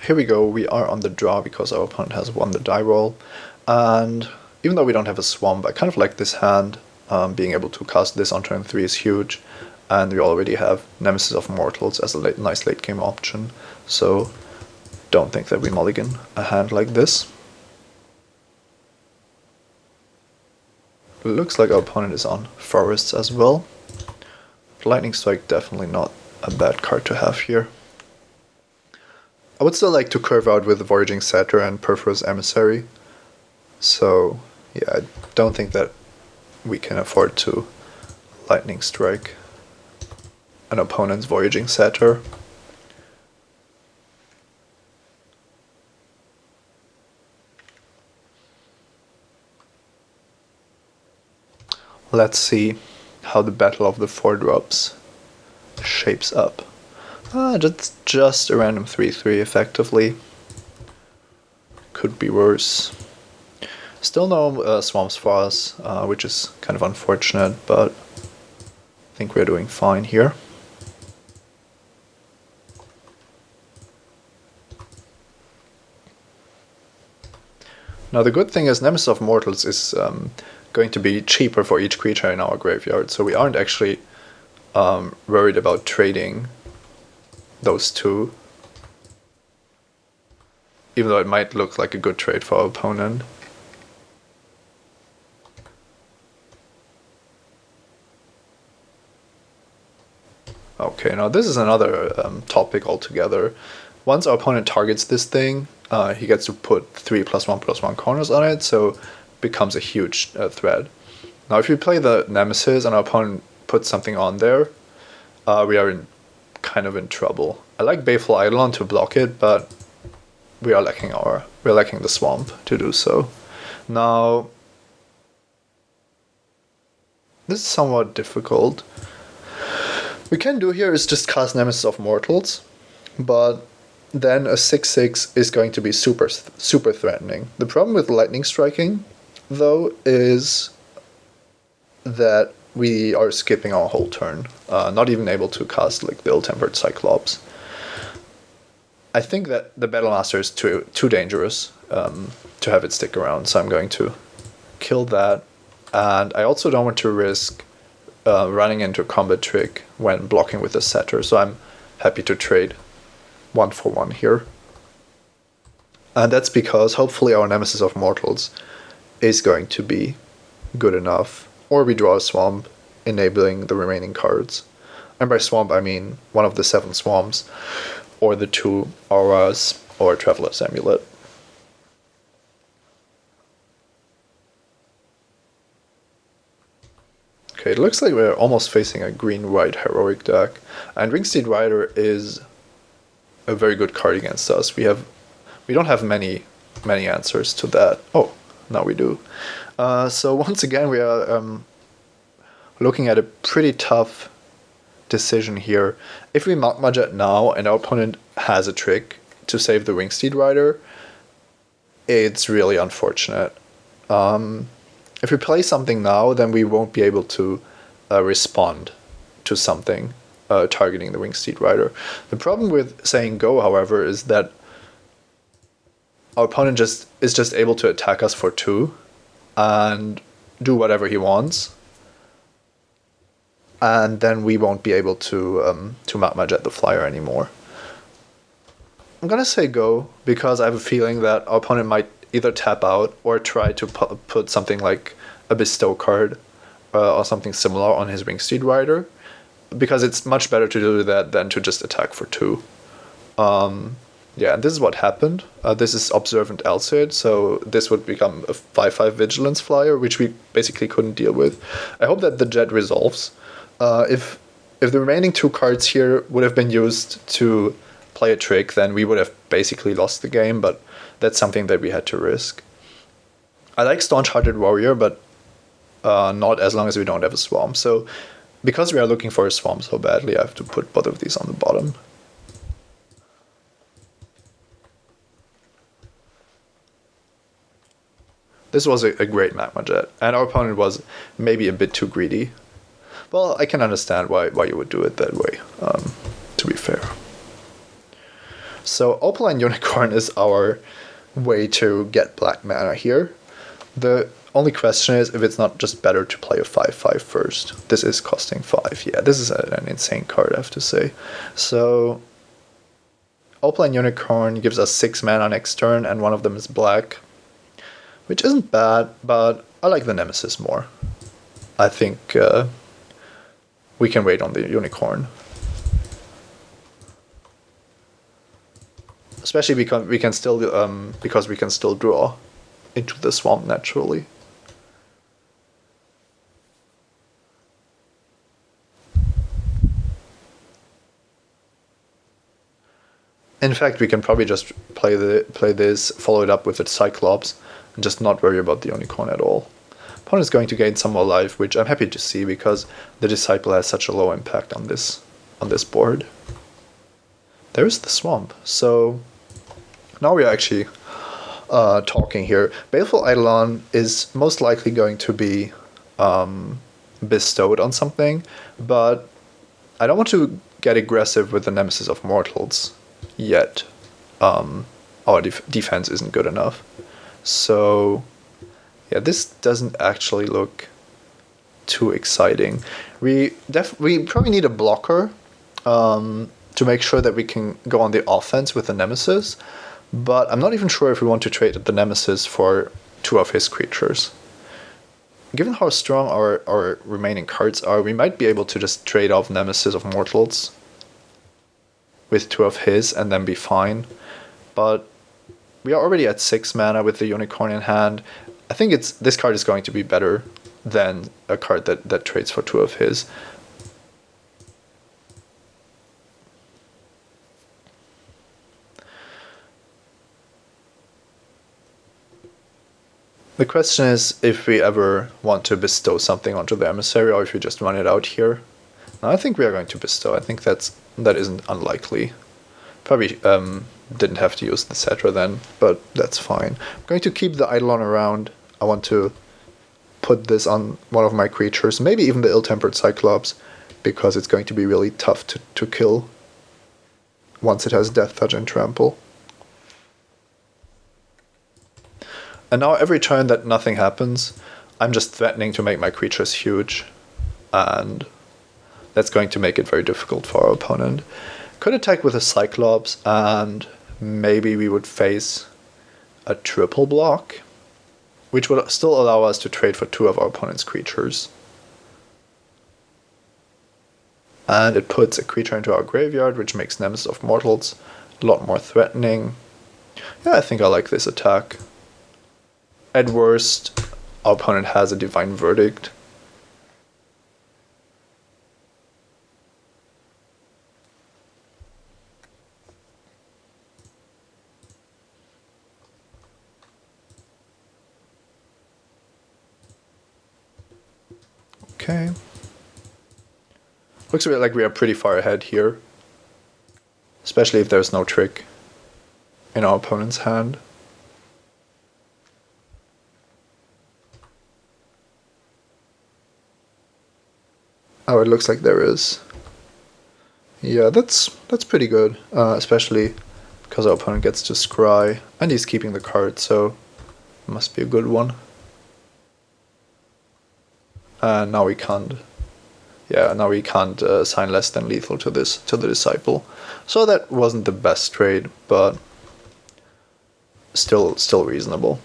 here we go, we are on the draw because our opponent has won the die roll. And even though we don't have a swamp, I kind of like this hand. Being able to cast this on turn 3 is huge. And we already have Nemesis of Mortals as a nice late game option. So don't think that we mulligan a hand like this. It looks like our opponent is on Forests as well. Lightning Strike definitely not a bad card to have here. I would still like to curve out with Voyaging Satyr and Perforous Emissary. So yeah, I don't think that we can afford to Lightning Strike an opponent's Voyaging Satyr. Let's see how the Battle of the 4-drops shapes up. Just a random 3/3 effectively. Could be worse. Still no swamps for us, which is kind of unfortunate, but I think we're doing fine here. Now the good thing is Nemesis of Mortals is going to be cheaper for each creature in our graveyard, so we aren't actually worried about trading those two, even though it might look like a good trade for our opponent. Okay, now this is another topic altogether. Once our opponent targets this thing, he gets to put 3+1/+1 corners on it, so it becomes a huge threat. Now if we play the Nemesis and our opponent puts something on there, we are kind of in trouble. I like Baleful Eidolon to block it, but we're lacking the swamp to do so. Now this is somewhat difficult. We can do here is just cast Nemesis of Mortals, but then a 6/6 is going to be super threatening. The problem with lightning striking, though, is that we are skipping our whole turn, not even able to cast like the Ill-Tempered Cyclops. I think that the Battlemaster is too dangerous to have it stick around, so I'm going to kill that. And I also don't want to risk running into a combat trick when blocking with a Satyr, so I'm happy to trade 1 for 1 here. And that's because hopefully our Nemesis of Mortals is going to be good enough, or we draw a swamp, enabling the remaining cards. And by swamp I mean one of the 7 swamps, or the 2 auras, or Traveler's Amulet. Okay, it looks like we're almost facing a green-white heroic deck, and Wingsteed Rider is a very good card against us. We don't have many answers to that. Oh, now we do. So once again we are looking at a pretty tough decision here. If we Magma Jet now and our opponent has a trick to save the Wingsteed Rider, it's really unfortunate. If we play something now, then we won't be able to respond to something targeting the Wingsteed Rider. The problem with saying go, however, is that our opponent is just able to attack us for 2 and do whatever he wants, and then we won't be able to Magma Jet the Flyer anymore. I'm gonna say go because I have a feeling that our opponent might either tap out or try to put something like a Bestow card or something similar on his Wingsteed Rider, because it's much better to do that than to just attack for 2. Yeah, and this is what happened. This is Observant Alcid, so this would become a 5/5 Vigilance Flyer, which we basically couldn't deal with. I hope that the Jet resolves. If the remaining 2 cards here would have been used to play a trick, then we would have basically lost the game, but that's something that we had to risk. I like Staunch-Hearted Warrior, but not as long as we don't have a swamp. So because we are looking for a swamp so badly, I have to put both of these on the bottom. This was a great Magma Jet, and our opponent was maybe a bit too greedy. Well, I can understand why you would do it that way, to be fair. So Opaline Unicorn is our way to get black mana here. The only question is if it's not just better to play a 5/5 first. This is costing 5. Yeah, this is an insane card, I have to say. So Opaline Unicorn gives us 6 mana next turn, and one of them is black, which isn't bad, but I like the Nemesis more. I think we can wait on the Unicorn. Especially because we can still draw into the swamp naturally. In fact, we can probably just play this, follow it up with the Cyclops, and just not worry about the Unicorn at all. Opponent is going to gain some more life, which I'm happy to see because the Disciple has such a low impact on this board. There is the swamp, so now we are actually talking here. Baleful Eidolon is most likely going to be bestowed on something, but I don't want to get aggressive with the Nemesis of Mortals yet. Our defense isn't good enough. So yeah, this doesn't actually look too exciting. We probably need a blocker to make sure that we can go on the offense with the Nemesis, but I'm not even sure if we want to trade the Nemesis for 2 of his creatures. Given how strong our remaining cards are, we might be able to just trade off Nemesis of Mortals with 2 of his and then be fine. But we are already at 6 mana with the Unicorn in hand. I think this card is going to be better than a card that trades for 2 of his. The question is if we ever want to bestow something onto the Emissary or if we just run it out here. Now, I think we are going to bestow. I think that isn't unlikely. Probably didn't have to use the Cetra then, but that's fine. I'm going to keep the Eidolon around. I want to put this on one of my creatures, maybe even the Ill-Tempered Cyclops, because it's going to be really tough to kill once it has Death Touch and Trample. And now every turn that nothing happens, I'm just threatening to make my creatures huge, and that's going to make it very difficult for our opponent. Could attack with a Cyclops, and maybe we would face a triple block, which would still allow us to trade for 2 of our opponent's creatures. And it puts a creature into our graveyard, which makes Nemesis of Mortals a lot more threatening. Yeah, I think I like this attack. At worst, our opponent has a Divine Verdict. Okay. Looks like we are pretty far ahead here. Especially if there's no trick in our opponent's hand. Oh, it looks like there is. Yeah, that's pretty good, especially because our opponent gets to scry, and he's keeping the card, so it must be a good one. And now we can't. Yeah, now we can't assign less than lethal to the Disciple. So that wasn't the best trade, but still reasonable.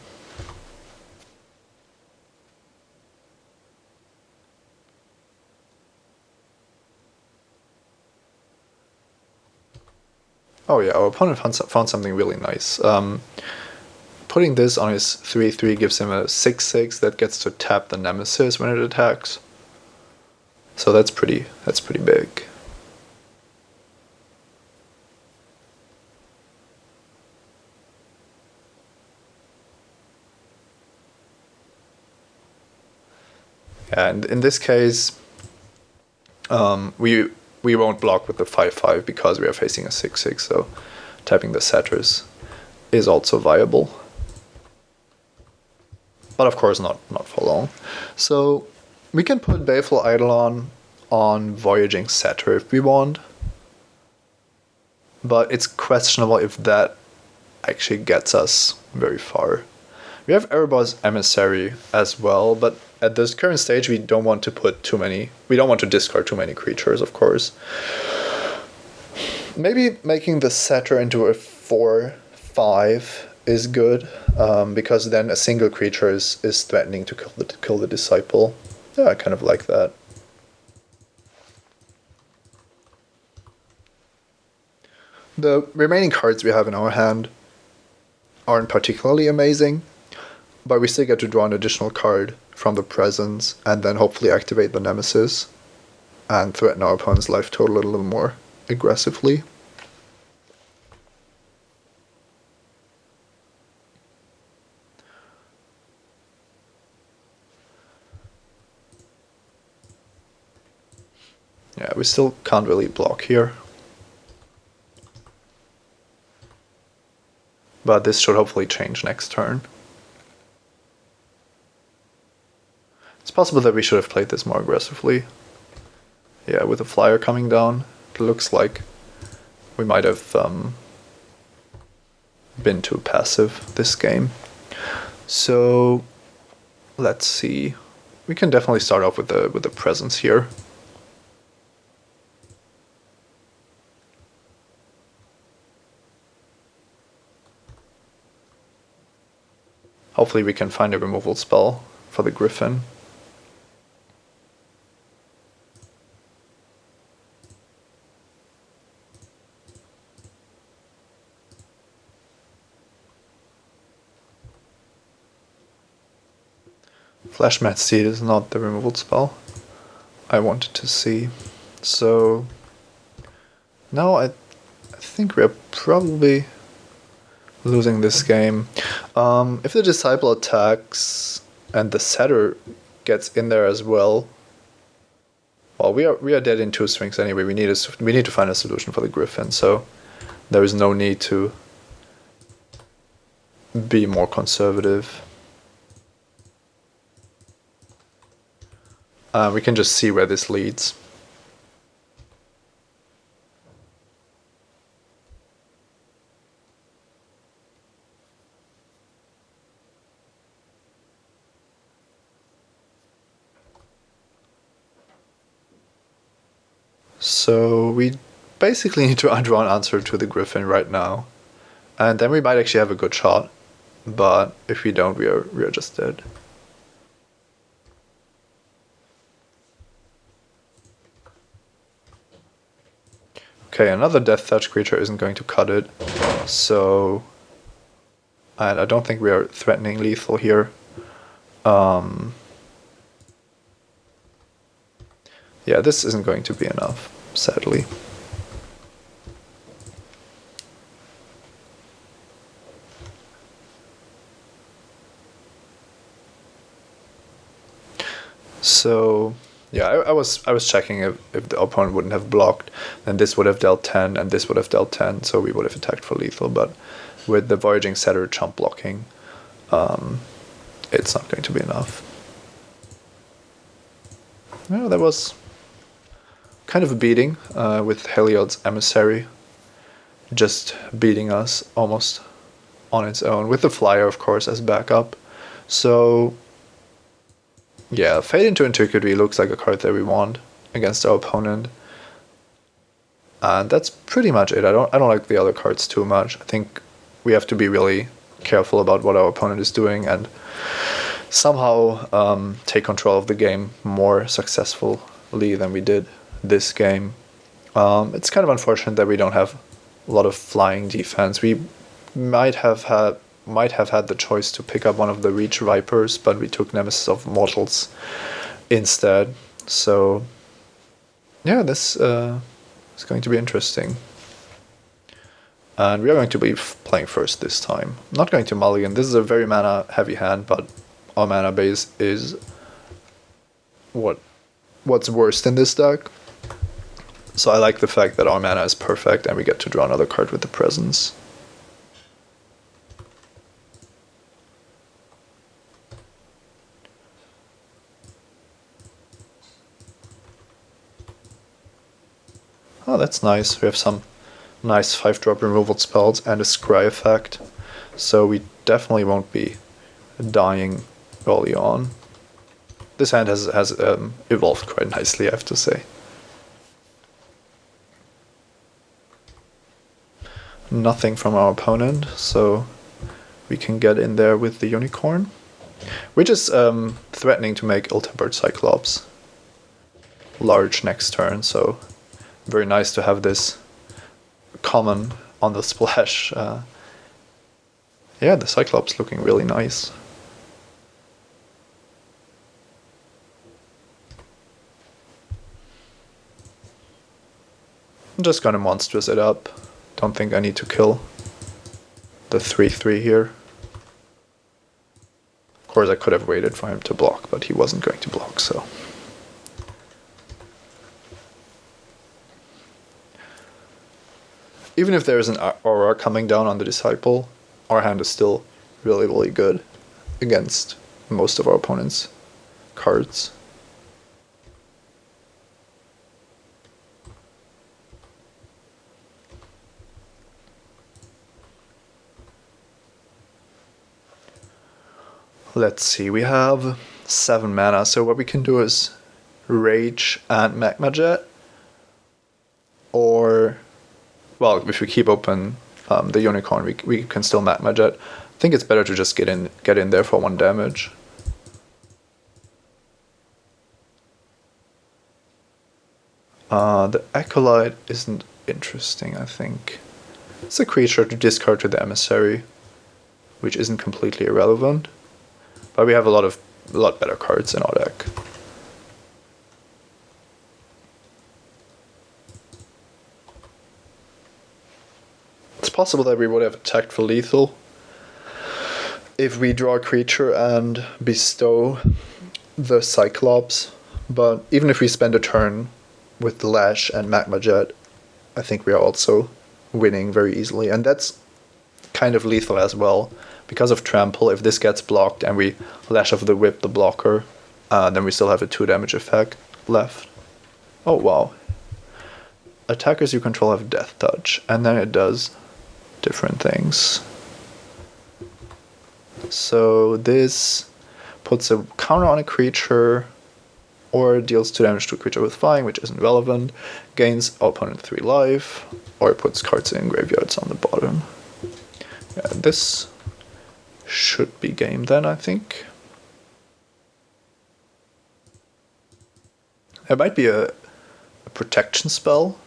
Oh yeah, our opponent found something really nice. Putting this on his 3/3 gives him a 6/6 that gets to tap the Nemesis when it attacks. So that's pretty big. And in this case, we won't block with the 5/5 because we are facing a 6/6, so tapping the Satyrs is also viable. But of course not for long. So we can put Baleful Eidolon on Voyaging Satyr if we want. but it's questionable if that actually gets us very far. We have Erebos Emissary as well, but at this current stage we don't want to discard too many creatures, of course. Maybe making the Satyr into a 4/5 is good, because then a single creature is threatening to kill the Disciple. Yeah, I kind of like that. The remaining cards we have in our hand aren't particularly amazing, but we still get to draw an additional card from the presence and then hopefully activate the Nemesis and threaten our opponent's life total a little more aggressively. Yeah, we still can't really block here. But this should hopefully change next turn. It's possible that we should have played this more aggressively. Yeah, with the flyer coming down, it looks like we might have been too passive this game. So let's see. We can definitely start off with the presence here. Hopefully we can find a removal spell for the Griffin. Flashmat Seed is not the removal spell I wanted to see. So now I think we're probably losing this game. If the Disciple attacks and the Satyr gets in there as well, well, we are dead in 2 swings anyway. We need to find a solution for the Griffin, so there is no need to be more conservative. We can just see where this leads. So we basically need to draw an answer to the Griffin right now. And then we might actually have a good shot. But if we don't, we are just dead. Okay, another Death Touch creature isn't going to cut it. So... and I don't think we are threatening lethal here. Yeah, this isn't going to be enough, sadly. So yeah, I was checking if the opponent wouldn't have blocked, then this would have dealt 10 and this would have dealt 10, so we would have attacked for lethal. But with the Voyaging Satyr chump blocking, it's not going to be enough. Well, that was kind of a beating with Heliod's Emissary just beating us almost on its own, with the flyer of course as backup. So yeah, Fade into Antiquity looks like a card that we want against our opponent. And that's pretty much it. I don't like the other cards too much. I think we have to be really careful about what our opponent is doing and somehow take control of the game more successfully than we did this game. It's kind of unfortunate that we don't have a lot of flying defense. We might have had the choice to pick up one of the Reach Vipers, but we took Nemesis of Mortals instead. So yeah, this is going to be interesting. And we are going to be playing first this time. I'm not going to mulligan. This is a very mana heavy hand, but our mana base is what's worst in this deck. So I like the fact that our mana is perfect and we get to draw another card with the Presence. Oh, that's nice. We have some nice 5-drop removal spells and a scry effect, so we definitely won't be dying early on. This hand has evolved quite nicely, I have to say. Nothing from our opponent, so we can get in there with the Unicorn, which is threatening to make ill-tempered Cyclops large next turn, so very nice to have this common on the splash. Yeah, the Cyclops looking really nice. I'm just gonna monstrous it up. Don't think I need to kill the 3/3 here. Of course I could have waited for him to block, but he wasn't going to block, so. Even if there's an aura coming down on the Disciple, our hand is still really, really good against most of our opponent's cards. Let's see, we have 7 mana, so what we can do is Rage and Magma Jet, or, well, if we keep open the Unicorn, we can still Magma Jet. I think it's better to just get in there for 1 damage. The Acolyte isn't interesting, I think. It's a creature to discard to the Emissary, which isn't completely irrelevant. But we have a lot better cards in our deck. It's possible that we would have attacked for lethal if we draw a creature and bestow the Cyclops, but even if we spend a turn with the Lash and Magma Jet, I think we are also winning very easily, and that's kind of lethal as well. Because of Trample, if this gets blocked and we Lash of the Whip the blocker, then we still have a 2 damage effect left. Oh wow. Attackers you control have Death Touch, and then it does different things. So this puts a counter on a creature, or deals 2 damage to a creature with flying, which isn't relevant, gains our opponent 3 life, or it puts cards in graveyards on the bottom. Yeah, this should be game then, I think. There might be a protection spell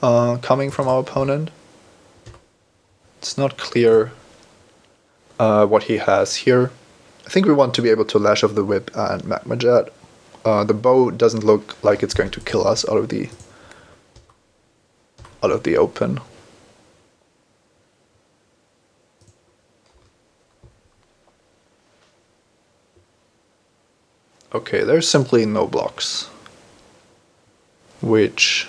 coming from our opponent. It's not clear what he has here. I think we want to be able to Lash of the Whip and Magma Jet. The bow doesn't look like it's going to kill us out of the open. Okay, there's simply no blocks, which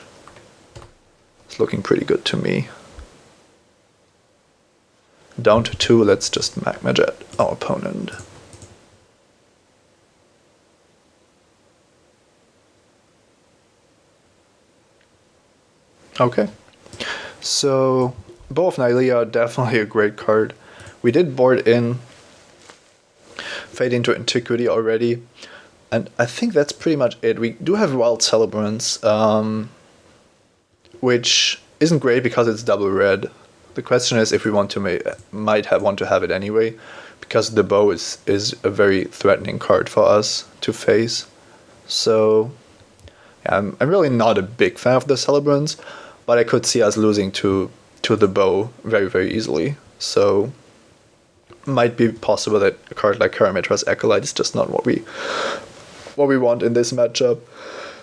is looking pretty good to me. Down to 2, let's just Magma Jet our opponent. Okay, so Bow of Nylea, definitely a great card. We did board in Fade into Antiquity already, and I think that's pretty much it. We do have Wild Celebrants, which isn't great because it's double red. The question is if we want to want to have it anyway, because the bow is a very threatening card for us to face. So yeah, I'm really not a big fan of the Celebrants, but I could see us losing to the bow very, very easily. So might be possible that a card like Karametra's Acolyte is just not what we want in this matchup.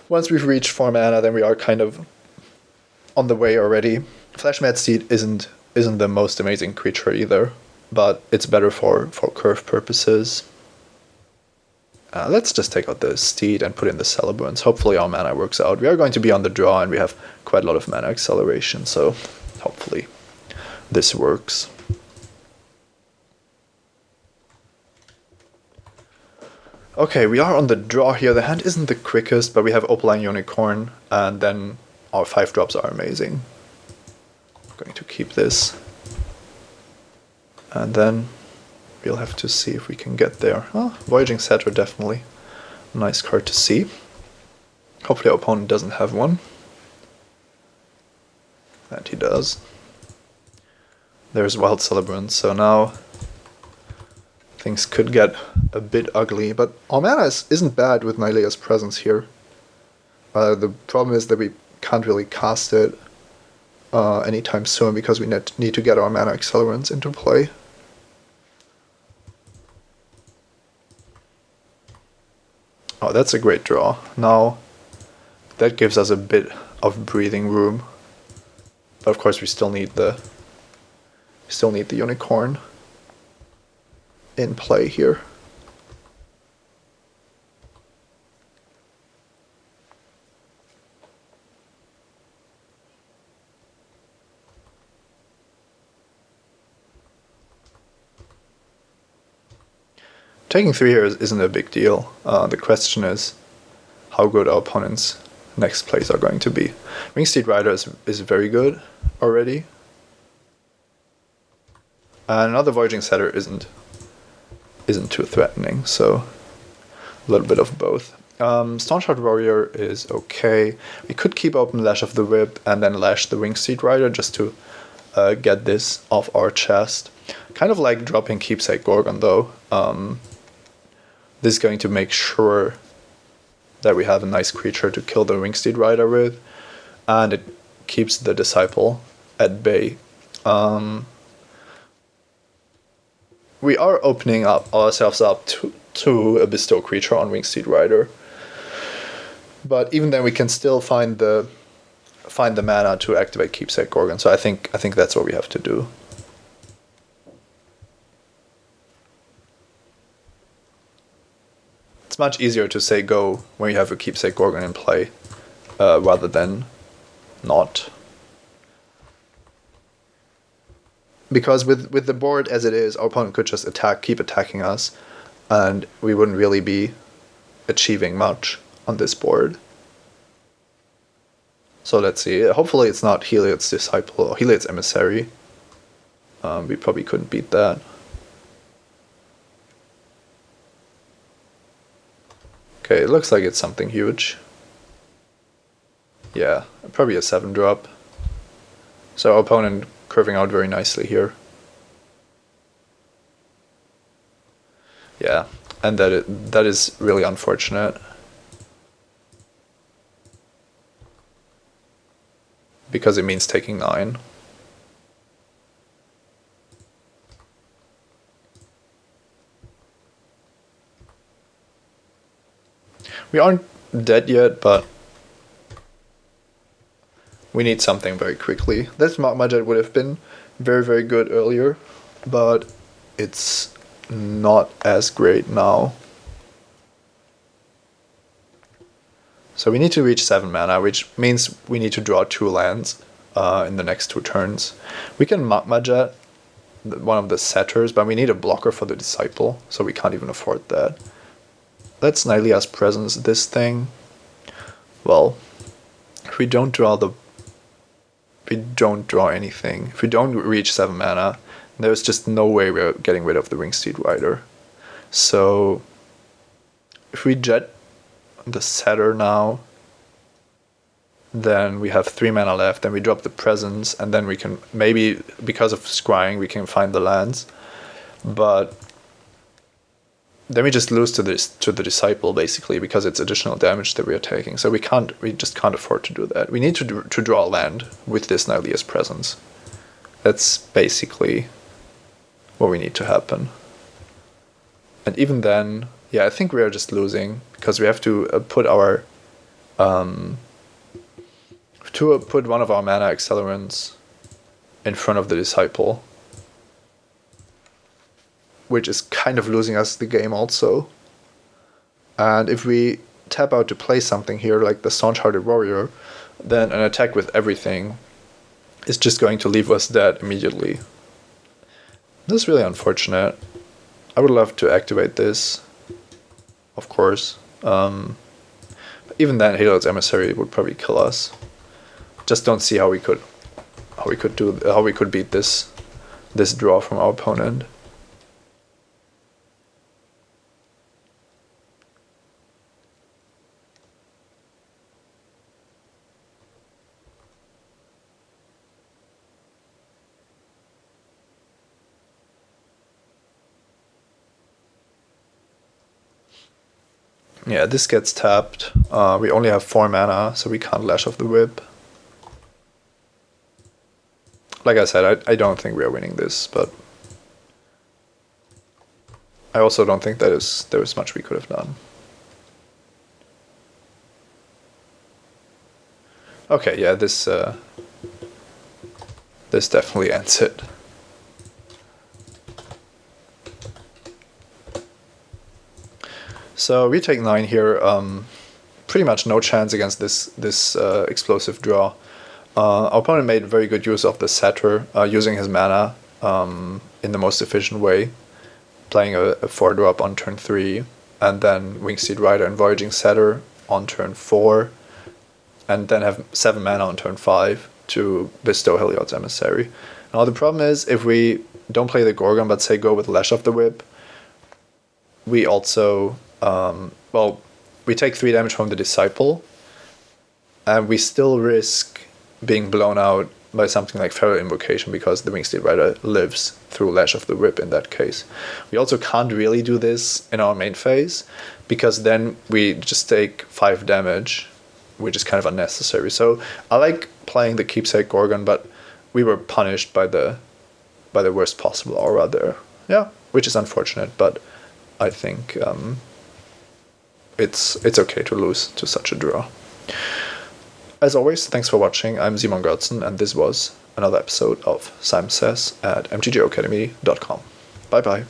Once we've reached 4 mana, then we are kind of on the way already. Flash Mad Steed isn't the most amazing creature either, but it's better for curve purposes. Let's just take out the Steed and put in the Celebrants. Hopefully our mana works out. We are going to be on the draw and we have quite a lot of mana acceleration, so hopefully this works. Okay, we are on the draw here. The hand isn't the quickest, but we have Opaline Unicorn, and then our 5 drops are amazing. I'm going to keep this. And then we'll have to see if we can get there. Oh, Voyaging Satyr, definitely a nice card to see. Hopefully our opponent doesn't have one. And he does. There's Wild Celebrant, so now things could get a bit ugly, but our mana isn't bad with Nylea's presence here. The problem is that we can't really cast it anytime soon because we need to get our mana accelerants into play. Oh, that's a great draw. Now, that gives us a bit of breathing room. But of course we still need the unicorn in play here. Taking 3 here isn't a big deal. The question is how good our opponent's next plays are going to be. Wingsteed Rider is very good already. And another Voyaging Satyr isn't too threatening, so a little bit of both. Staunch-Heart Warrior is okay. We could keep open Lash of the Whip and then Lash the Wingsteed Rider just to get this off our chest. Kind of like dropping Keepsake Gorgon though. This is going to make sure that we have a nice creature to kill the Wingsteed Rider with, and it keeps the Disciple at bay. We are opening ourselves up to a bestow creature on Wingsteed Rider, but even then we can still find the mana to activate Keepsake Gorgon. So I think that's what we have to do. It's much easier to say go when you have a Keepsake Gorgon in play, rather than not. Because with the board as it is, our opponent could just keep attacking us, and we wouldn't really be achieving much on this board. So let's see. Hopefully it's not Heliod's Disciple or Heliod's Emissary. We probably couldn't beat that. Okay, it looks like it's something huge. Yeah, probably a 7-drop. So our opponent curving out very nicely here. Yeah, and that is really unfortunate. Because it means taking 9. We aren't dead yet, but we need something very quickly. This Magma Jet would have been very, very good earlier, but it's not as great now. So we need to reach 7 mana, which means we need to draw 2 lands in the next 2 turns. We can Magma Jet one of the Satyrs, but we need a blocker for the Disciple, so we can't even afford that. Let's Nylea's Presence this thing. Well, if we don't draw anything, if we don't reach 7 mana, there's just no way we're getting rid of the Wingsteed Rider. So if we jet the Satyr now, then we have 3 mana left, then we drop the Presence, and then we can, maybe because of scrying, we can find the lands. But then we just lose to the Disciple, basically, because it's additional damage that we are taking. So we just can't afford to do that. We need to draw a land with this Nylea's Presence. That's basically what we need to happen. And even then, yeah, I think we are just losing, because we have to put our put one of our mana accelerants in front of the Disciple, which is kind of losing us the game also. And if we tap out to play something here, like the Staunch-Hearted Warrior, then an attack with everything is just going to leave us dead immediately. This is really unfortunate. I would love to activate this, of course. But even then, Heliod's Emissary would probably kill us. Just don't see how we could how we could beat this draw from our opponent. Yeah, this gets tapped. We only have 4 mana, so we can't Lash of the Whip. Like I said, I don't think we are winning this, but I also don't think there is much we could have done. Okay, yeah, this definitely ends it. So we take 9 here. Pretty much no chance against this explosive draw. Our opponent made very good use of the Satyr, using his mana in the most efficient way, playing a 4-drop on turn 3, and then Wingsteed Rider and Voyaging Satyr on turn 4, and then have 7 mana on turn 5 to bestow Heliod's Emissary. Now the problem is, if we don't play the Gorgon but say go with Lash of the Whip, we also, well, we take 3 damage from the Disciple, and we still risk being blown out by something like Feral Invocation because the Wingsteed Rider lives through Lash of the Whip in that case. We also can't really do this in our main phase because then we just take 5 damage, which is kind of unnecessary. So I like playing the Keepsake Gorgon, but we were punished by the worst possible aura there. Yeah, which is unfortunate, but I think it's okay to lose to such a draw. As always, thanks for watching. I'm Simon Gertzen, and this was another episode of Simon Says at mtgoacademy.com. Bye bye.